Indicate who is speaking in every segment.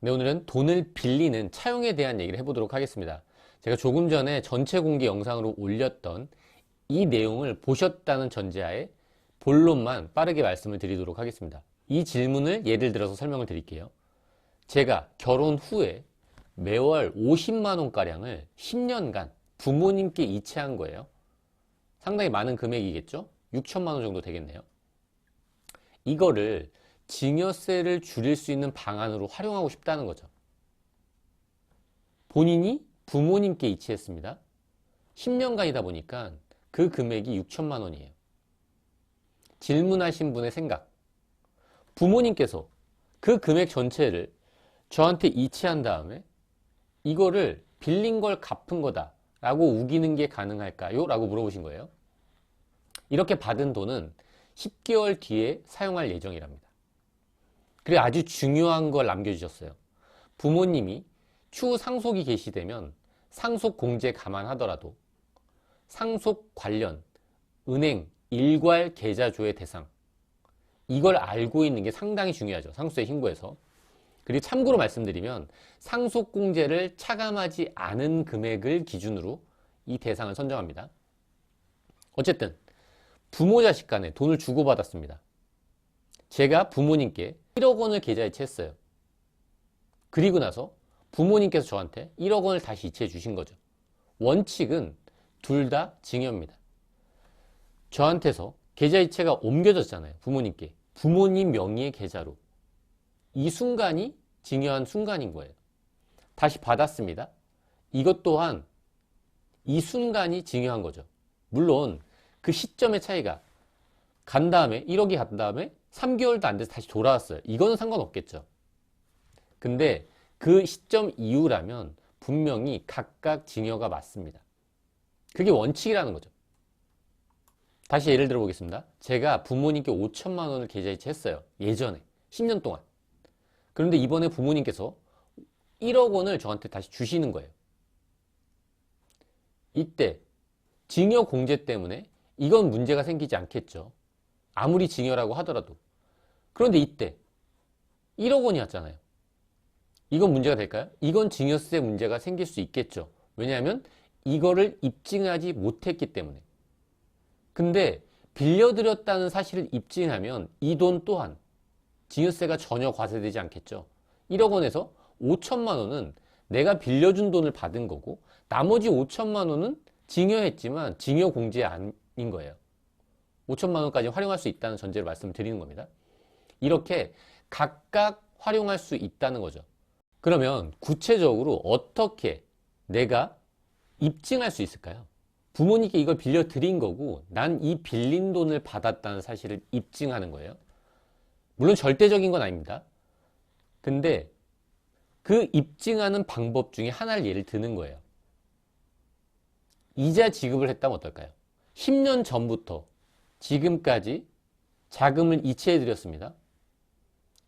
Speaker 1: 네, 오늘은 돈을 빌리는 차용에 대한 얘기를 해보도록 하겠습니다. 제가 조금 전에 전체 공개 영상으로 올렸던 이 내용을 보셨다는 전제하에 본론만 빠르게 말씀을 드리도록 하겠습니다. 이 질문을 예를 들어서 설명을 드릴게요. 제가 결혼 후에 매월 50만 원가량을 10년간 부모님께 이체한 거예요. 상당히 많은 금액이겠죠? 6천만 원 정도 되겠네요. 이거를 증여세를 줄일 수 있는 방안으로 활용하고 싶다는 거죠. 본인이 부모님께 이체했습니다. 10년간이다 보니까 그 금액이 6천만 원이에요. 질문하신 분의 생각. 부모님께서 그 금액 전체를 저한테 이체한 다음에 이거를 빌린 걸 갚은 거다 라고 우기는 게 가능할까요? 라고 물어보신 거예요. 이렇게 받은 돈은 10개월 뒤에 사용할 예정이랍니다. 그리고 아주 중요한 걸 남겨주셨어요. 부모님이 추후 상속이 개시되면 상속 공제 감안하더라도 상속 관련 은행 일괄 계좌 조회 대상, 이걸 알고 있는 게 상당히 중요하죠. 상속세 신고에서. 그리고 참고로 말씀드리면 상속 공제를 차감하지 않은 금액을 기준으로 이 대상을 선정합니다. 어쨌든 부모 자식 간에 돈을 주고받았습니다. 제가 부모님께 1억 원을 계좌 이체했어요. 그리고 나서 부모님께서 저한테 1억 원을 다시 이체해 주신 거죠. 원칙은 둘 다 증여입니다. 저한테서 계좌 이체가 옮겨졌잖아요. 부모님께. 부모님 명의의 계좌로. 이 순간이 증여한 순간인 거예요. 다시 받았습니다. 이것 또한 이 순간이 증여한 거죠. 물론 그 시점의 차이가 간 다음에 1억이 간 다음에 3개월도 안 돼서 다시 돌아왔어요. 이거는 상관없겠죠. 근데 그 시점 이후라면 분명히 각각 증여가 맞습니다. 그게 원칙이라는 거죠. 다시 예를 들어 보겠습니다. 제가 부모님께 5천만 원을 계좌 이체했어요. 예전에 10년 동안. 그런데 이번에 부모님께서 1억 원을 저한테 다시 주시는 거예요. 이때 증여 공제 때문에 이건 문제가 생기지 않겠죠. 아무리 증여라고 하더라도. 그런데 이때 1억 원이었잖아요. 이건 문제가 될까요? 이건 증여세 문제가 생길 수 있겠죠. 왜냐하면 이거를 입증하지 못했기 때문에. 근데 빌려드렸다는 사실을 입증하면 이 돈 또한 증여세가 전혀 과세되지 않겠죠. 1억 원에서 5천만 원은 내가 빌려준 돈을 받은 거고 나머지 5천만 원은 증여했지만 증여 공제 아닌 거예요. 5천만 원까지 활용할 수 있다는 전제를 말씀드리는 겁니다. 이렇게 각각 활용할 수 있다는 거죠. 그러면 구체적으로 어떻게 내가 입증할 수 있을까요? 부모님께 이걸 빌려드린 거고 난 이 빌린 돈을 받았다는 사실을 입증하는 거예요. 물론 절대적인 건 아닙니다. 근데 그 입증하는 방법 중에 하나를 예를 드는 거예요. 이자 지급을 했다면 어떨까요? 10년 전부터 지금까지 자금을 이체해 드렸습니다.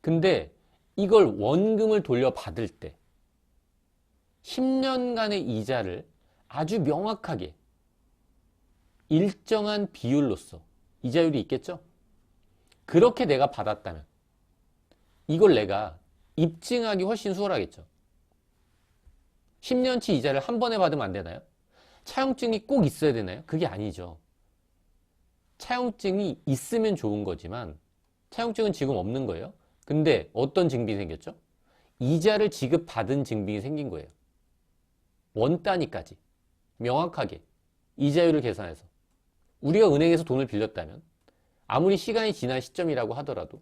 Speaker 1: 근데 이걸 원금을 돌려받을 때 10년간의 이자를 아주 명확하게 일정한 비율로서 이자율이 있겠죠? 그렇게 내가 받았다면 이걸 내가 입증하기 훨씬 수월하겠죠. 10년치 이자를 한 번에 받으면 안 되나요? 차용증이 꼭 있어야 되나요? 그게 아니죠. 차용증이 있으면 좋은 거지만 차용증은 지금 없는 거예요. 근데 어떤 증빙이 생겼죠? 이자를 지급받은 증빙이 생긴 거예요. 원 단위까지 명확하게 이자율을 계산해서 우리가 은행에서 돈을 빌렸다면 아무리 시간이 지난 시점이라고 하더라도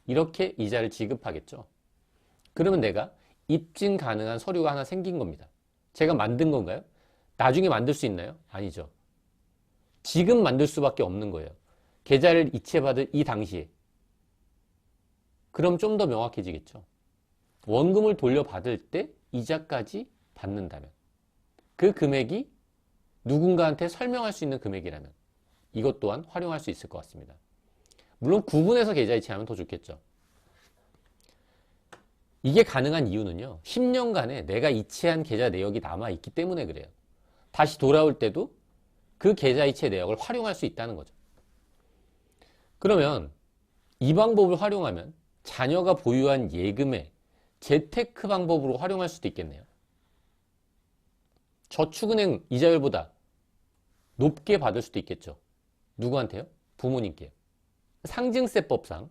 Speaker 1: 이렇게 이자를 지급하겠죠. 그러면 내가 입증 가능한 서류가 하나 생긴 겁니다. 제가 만든 건가요? 나중에 만들 수 있나요? 아니죠. 지금 만들 수밖에 없는 거예요. 계좌를 이체받을 이 당시에. 그럼 좀 더 명확해지겠죠. 원금을 돌려받을 때 이자까지 받는다면 그 금액이 누군가한테 설명할 수 있는 금액이라면 이것 또한 활용할 수 있을 것 같습니다. 물론 구분해서 계좌 이체하면 더 좋겠죠. 이게 가능한 이유는요. 10년간에 내가 이체한 계좌 내역이 남아있기 때문에 그래요. 다시 돌아올 때도 그 계좌 이체 내역을 활용할 수 있다는 거죠. 그러면 이 방법을 활용하면 자녀가 보유한 예금에 재테크 방법으로 활용할 수도 있겠네요. 저축은행 이자율보다 높게 받을 수도 있겠죠. 누구한테요? 부모님께요. 상증세법상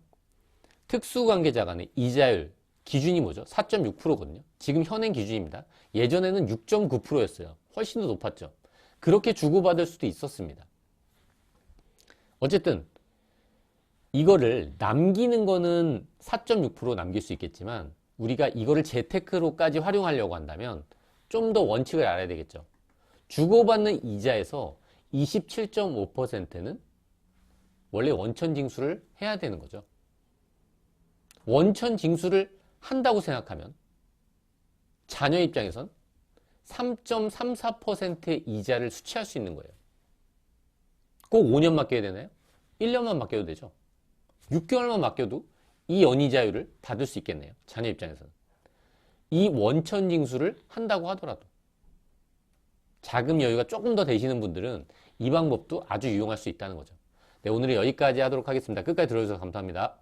Speaker 1: 특수관계자 간의 이자율 기준이 뭐죠? 4.6%거든요. 지금 현행 기준입니다. 예전에는 6.9%였어요. 훨씬 더 높았죠. 그렇게 주고받을 수도 있었습니다. 어쨌든 이거를 남기는 거는 4.6% 남길 수 있겠지만 우리가 이거를 재테크로까지 활용하려고 한다면 좀 더 원칙을 알아야 되겠죠. 주고받는 이자에서 27.5%는 원래 원천 징수를 해야 되는 거죠. 원천 징수를 한다고 생각하면 자녀 입장에선 3.34%의 이자를 수취할 수 있는 거예요. 꼭 5년 맡겨야 되나요? 1년만 맡겨도 되죠. 6개월만 맡겨도 이 연이자율을 받을 수 있겠네요. 자녀 입장에서는. 이 원천 징수를 한다고 하더라도 자금 여유가 조금 더 되시는 분들은 이 방법도 아주 유용할 수 있다는 거죠. 네, 오늘은 여기까지 하도록 하겠습니다. 끝까지 들어주셔서 감사합니다.